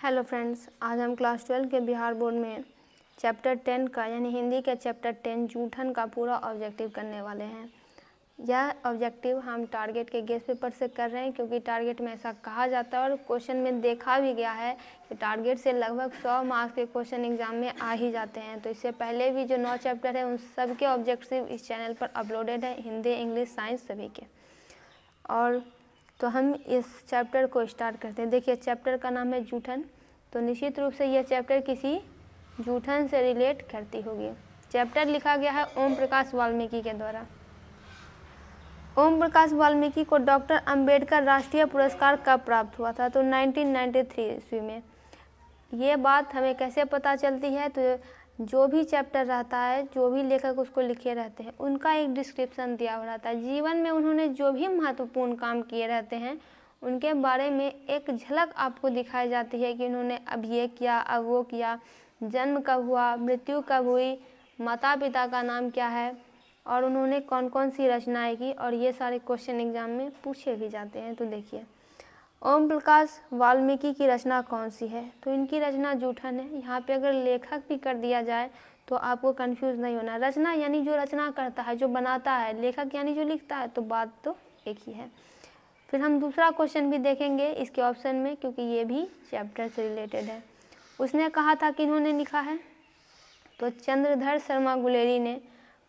Hello friends, आज हम class 12 के बिहार बोर्ड में चैप्टर 10 का यानी हिंदी के चैप्टर 10 जूठन का पूरा ऑब्जेक्टिव करने वाले हैं। यह ऑब्जेक्टिव हम टारगेट के गेस्ट पेपर से कर रहे हैं क्योंकि टारगेट में ऐसा कहा जाता है और क्वेश्चन में देखा भी गया है कि टारगेट से लगभग 100 मार्क्स के क्वेश्चन एग्जाम में आ ही जाते हैं। तो इससे पहले भी जो 9 चैप्टर है उन सब के ऑब्जेक्टिव इस चैनल पर अपलोडेड है, हिंदी, इंग्लिश, साइंस सभी के। और तो हम इस चैप्टर को स्टार्ट करते हैं। देखिए, चैप्टर का नाम है जूठन। तो निश्चित रूप से यह चैप्टर किसी जूठन से रिलेट करती होगी। चैप्टर लिखा गया है ओम प्रकाश वाल्मीकि के द्वारा। ओम प्रकाश वाल्मीकि को डॉक्टर अंबेडकर राष्ट्रीय पुरस्कार कब प्राप्त हुआ था? तो 1993 ईस्वी में। ये बात हमें कैसे पता चलती है? तो जो भी चैप्टर रहता है, जो भी लेखक उसको लिखे रहते हैं, उनका एक डिस्क्रिप्शन दिया हुआ रहता है। जीवन में उन्होंने जो भी महत्वपूर्ण काम किए रहते हैं उनके बारे में एक झलक आपको दिखाई जाती है कि उन्होंने अब ये किया, अब वो किया, जन्म कब हुआ, मृत्यु कब हुई, माता पिता का नाम क्या है और उन्होंने कौन कौन सी रचनाएं की, और ये सारे क्वेश्चन एग्जाम में पूछे भी जाते हैं। तो देखिए, ओम प्रकाश वाल्मीकि की रचना कौन सी है? तो इनकी रचना जूठन है। यहाँ पे अगर लेखक भी कर दिया जाए तो आपको कंफ्यूज नहीं होना। रचना यानी जो रचना करता है, जो बनाता है, लेखक यानी जो लिखता है, तो बात तो एक ही है। फिर हम दूसरा क्वेश्चन भी देखेंगे इसके ऑप्शन में क्योंकि ये भी चैप्टर से रिलेटेड है। उसने कहा था कि इन्होंने लिखा है, तो चंद्रधर शर्मा गुलेरी ने,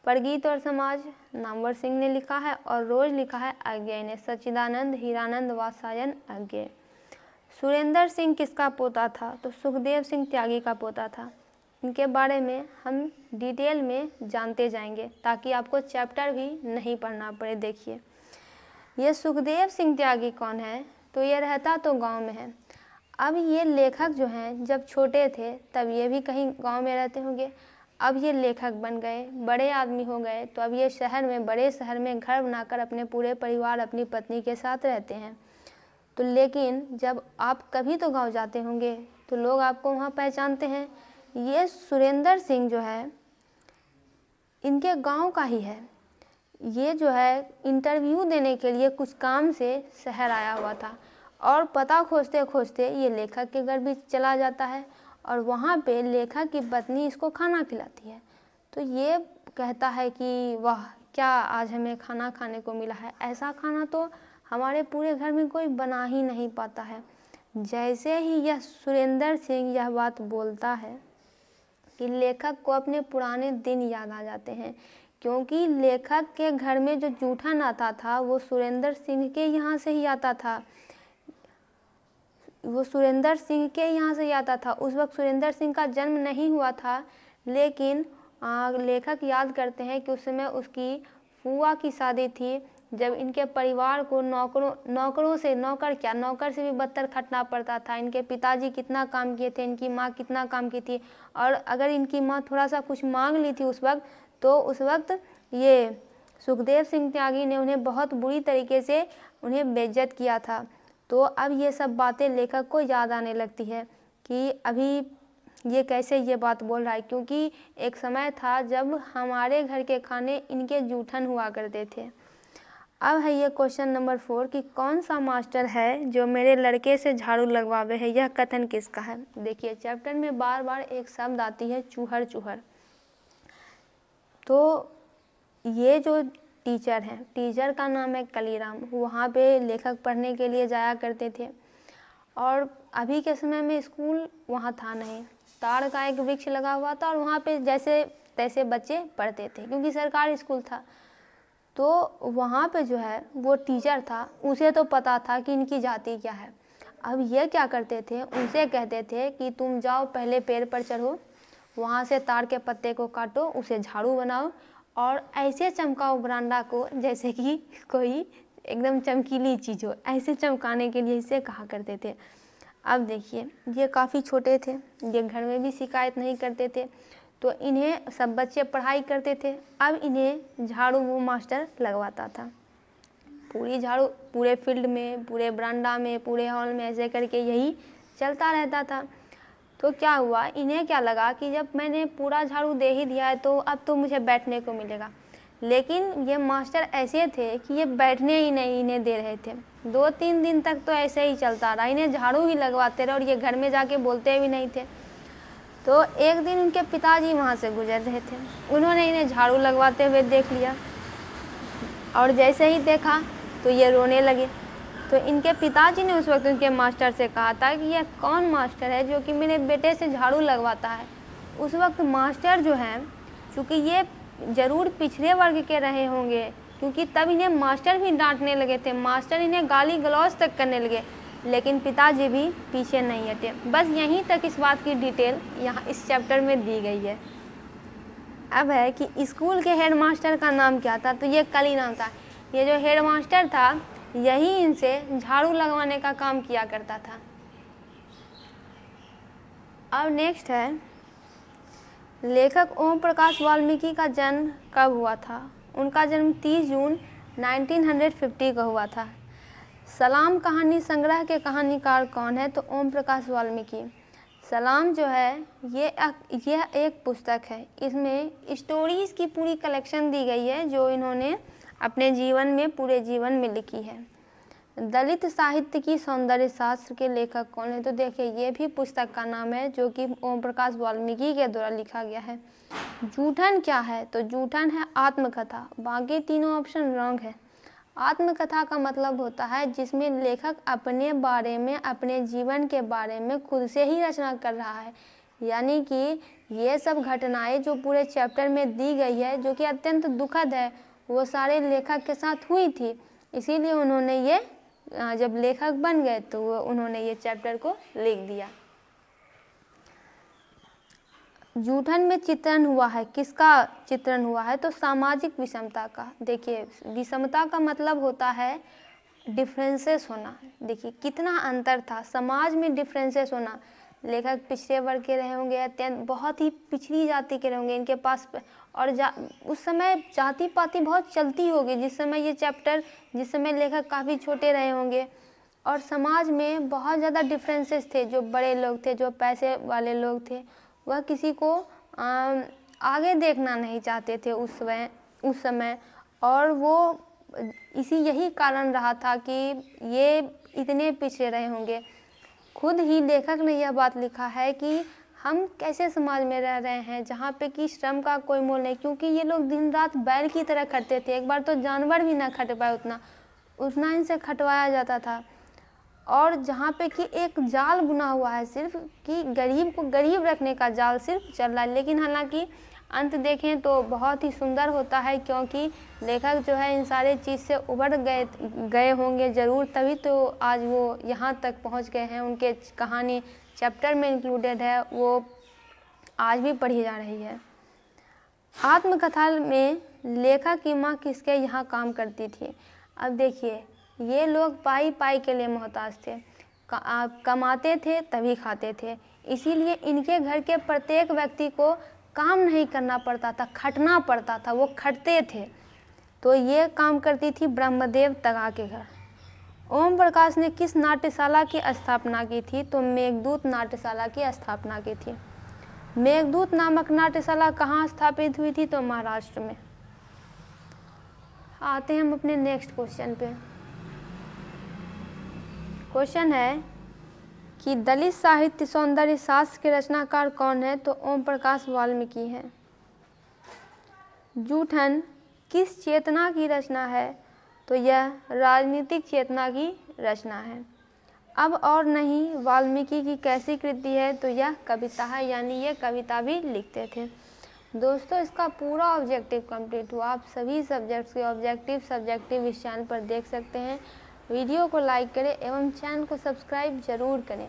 परगीत और समाज नामवर सिंह ने लिखा है और रोज लिखा है अज्ञेय ने, सच्चिदानंद हीरानंद वात्स्यायन अज्ञेय। सुरेंद्र सिंह किसका पोता था? तो सुखदेव सिंह त्यागी का पोता था। इनके बारे में हम डिटेल में जानते जाएंगे ताकि आपको चैप्टर भी नहीं पढ़ना पड़े। देखिए, ये सुखदेव सिंह त्यागी कौन है? तो ये रहता तो गांव में है। अब ये लेखक जो हैं जब छोटे थे तब ये भी कहीं गांव में रहते होंगे। अब ये लेखक बन गए, बड़े आदमी हो गए, तो अब ये शहर में, बड़े शहर में घर बनाकर अपने पूरे परिवार, अपनी पत्नी के साथ रहते हैं। तो लेकिन जब आप कभी तो गांव जाते होंगे तो लोग आपको वहाँ पहचानते हैं। ये सुरेंद्र सिंह जो है इनके गांव का ही है। ये जो है इंटरव्यू देने के लिए कुछ काम से शहर आया हुआ था और पता खोजते खोजते ये लेखक के घर भी चला जाता है और वहाँ पे लेखक की पत्नी इसको खाना खिलाती है। तो ये कहता है कि वाह, क्या आज हमें खाना खाने को मिला है, ऐसा खाना तो हमारे पूरे घर में कोई बना ही नहीं पाता है। जैसे ही यह सुरेंद्र सिंह यह बात बोलता है कि लेखक को अपने पुराने दिन याद आ जाते हैं, क्योंकि लेखक के घर में जो जूठन आता था वो सुरेंद्र सिंह के यहाँ से ही आता था। वो सुरेंद्र सिंह के यहाँ से ही आता था। उस वक्त सुरेंद्र सिंह का जन्म नहीं हुआ था, लेकिन लेखक याद करते हैं कि उस समय उसकी फूआ की शादी थी, जब इनके परिवार को नौकरों से, नौकर से भी बदतर खटना पड़ता था। इनके पिताजी कितना काम किए थे, इनकी माँ कितना काम की थी, और अगर इनकी माँ थोड़ा सा कुछ मांग ली थी उस वक्त, तो उस वक्त ये सुखदेव सिंह त्यागी ने उन्हें बहुत बुरी तरीके से उन्हें बेइज्जत किया था। तो अब ये सब बातें लेखक को याद आने लगती है कि अभी ये कैसे ये बात बोल रहा है, क्योंकि एक समय था जब हमारे घर के खाने इनके जूठन हुआ करते थे। अब है ये क्वेश्चन नंबर 4 कि कौन सा मास्टर है जो मेरे लड़के से झाड़ू लगवावे है? यह कथन किसका है? देखिए, चैप्टर में बार बार एक शब्द आती है, चूहर चूहर। तो ये जो टीचर हैं, टीचर का नाम है कलीराम। वहाँ पे लेखक पढ़ने के लिए जाया करते थे और अभी के समय में स्कूल वहाँ था नहीं, ताड़ का एक वृक्ष लगा हुआ था और वहाँ पे जैसे तैसे बच्चे पढ़ते थे क्योंकि सरकारी स्कूल था। तो वहाँ पे जो है वो टीचर था, उसे तो पता था कि इनकी जाति क्या है। अब ये क्या करते थे, उनसे कहते थे कि तुम जाओ पहले पेड़ पर चढ़ो, वहाँ से ताड़ के पत्ते को काटो, उसे झाड़ू बनाओ और ऐसे चमकाओ बरांडा को जैसे कि कोई एकदम चमकीली चीज़ हो, ऐसे चमकाने के लिए इसे कहा करते थे। अब देखिए, ये काफ़ी छोटे थे, ये घर में भी शिकायत नहीं करते थे, तो इन्हें सब बच्चे पढ़ाई करते थे। अब इन्हें झाड़ू वो मास्टर लगवाता था। पूरी झाड़ू पूरे फील्ड में, पूरे बरांडा में, पूरे हॉल में, ऐसे करके यही चलता रहता था। तो क्या हुआ, इन्हें क्या लगा कि जब मैंने पूरा झाड़ू दे ही दिया है तो अब तो मुझे बैठने को मिलेगा। लेकिन ये मास्टर ऐसे थे कि ये बैठने ही नहीं इन्हें दे रहे थे। 2-3 दिन तक तो ऐसे ही चलता रहा, इन्हें झाड़ू ही लगवाते रहे और ये घर में जाके बोलते भी नहीं थे। तो एक दिन उनके पिताजी वहाँ से गुजर रहे थे, उन्होंने इन्हें झाड़ू लगवाते हुए देख लिया और जैसे ही देखा तो ये रोने लगे। तो इनके पिताजी ने उस वक्त उनके मास्टर से कहा था कि यह कौन मास्टर है जो कि मेरे बेटे से झाड़ू लगवाता है। उस वक्त मास्टर जो हैं, चूँकि ये ज़रूर पिछड़े वर्ग के रहे होंगे, क्योंकि तब इन्हें मास्टर भी डांटने लगे थे, मास्टर इन्हें गाली गलौज तक करने लगे, लेकिन पिताजी भी पीछे नहीं हटे। बस यहीं तक इस बात की डिटेल यहाँ इस चैप्टर में दी गई है। अब है कि स्कूल के हेड मास्टर का नाम क्या था, तो ये कली नाम था। ये जो हेड मास्टर था यही इनसे झाड़ू लगवाने का काम किया करता था। अब नेक्स्ट है, लेखक ओम प्रकाश वाल्मीकि का जन्म कब हुआ था। उनका जन्म 30 जून 1950 को हुआ था। सलाम कहानी संग्रह के कहानीकार कौन है, तो ओम प्रकाश वाल्मीकि। सलाम जो है यह एक पुस्तक है, इसमें स्टोरीज़ की पूरी कलेक्शन दी गई है जो इन्होंने अपने जीवन में पूरे जीवन में लिखी है। दलित साहित्य की सौंदर्य शास्त्र के लेखक कौन है, तो देखिए ये भी पुस्तक का नाम है जो कि ओम प्रकाश वाल्मीकि के द्वारा लिखा गया है। जूठन क्या है, तो जूठन है आत्मकथा। बाकी तीनों ऑप्शन रॉन्ग है। आत्मकथा का मतलब होता है जिसमें लेखक अपने बारे में, अपने जीवन के बारे में खुद से ही रचना कर रहा है, यानी कि ये सब घटनाएं जो पूरे चैप्टर में दी गई है जो कि अत्यंत दुखद है, वो सारे लेखक के साथ हुई थी। इसीलिए उन्होंने ये जब लेखक बन गए तो उन्होंने ये चैप्टर को लिख दिया। जूठन में चित्रण हुआ है, किसका चित्रण हुआ है, तो सामाजिक विषमता का। देखिए विषमता का मतलब होता है डिफरेंसेस होना। देखिए कितना अंतर था समाज में, डिफरेंसेस होना। लेखक पिछड़े वर्ग के रहे होंगे, अत्यंत बहुत ही पिछड़ी जाति के रहे होंगे, इनके पास और उस समय जाति पाति बहुत चलती होगी जिस समय लेखक काफ़ी छोटे रहे होंगे। और समाज में बहुत ज़्यादा डिफरेंसेस थे। जो बड़े लोग थे, जो पैसे वाले लोग थे, वह किसी को आगे देखना नहीं चाहते थे उस समय। और वो यही कारण रहा था कि ये इतने पिछड़े रहे होंगे। खुद ही लेखक ने यह बात लिखा है कि हम कैसे समाज में रह रहे हैं जहाँ पे कि श्रम का कोई मोल नहीं, क्योंकि ये लोग दिन रात बैल की तरह खटते थे। एक बार तो जानवर भी ना खट पाए उतना इनसे खटवाया जाता था। और जहाँ पे कि एक जाल बुना हुआ है सिर्फ कि गरीब को गरीब रखने का जाल सिर्फ चल रहा है। लेकिन हालांकि अंत देखें तो बहुत ही सुंदर होता है, क्योंकि लेखक जो है इन सारे चीज़ से उबर गए होंगे ज़रूर, तभी तो आज वो यहाँ तक पहुँच गए हैं। उनके कहानी चैप्टर में इंक्लूडेड है, वो आज भी पढ़ी जा रही है। आत्मकथा में लेखक की माँ किसके यहाँ काम करती थी। अब देखिए ये लोग पाई के लिए मोहताज थे, कमाते थे तभी खाते थे, इसीलिए इनके घर के प्रत्येक व्यक्ति को काम नहीं करना पड़ता था, खटना पड़ता था, वो खटते थे। तो ये काम करती थी ब्रह्मदेव तगा के घर। ओम प्रकाश ने किस नाट्यशाला की स्थापना की थी, तो मेघदूत नाट्यशाला की स्थापना की थी। मेघदूत नामक नाट्यशाला कहाँ स्थापित हुई थी, तो महाराष्ट्र में। आते हैं हम अपने नेक्स्ट क्वेश्चन पे। क्वेश्चन है कि दलित साहित्य सौंदर्य शास्त्र के रचनाकार कौन है, तो ओम प्रकाश वाल्मीकि हैं। जूठन किस चेतना की रचना है, तो यह राजनीतिक चेतना की रचना है। अब और नहीं वाल्मीकि की कैसी कृति है, तो यह कविता है, यानी ये कविता भी लिखते थे। दोस्तों इसका पूरा ऑब्जेक्टिव कंप्लीट हुआ। आप सभी सब्जेक्ट्स के ऑब्जेक्टिव इस चैनल पर देख सकते हैं। वीडियो को लाइक करें एवं चैनल को सब्सक्राइब जरूर करें।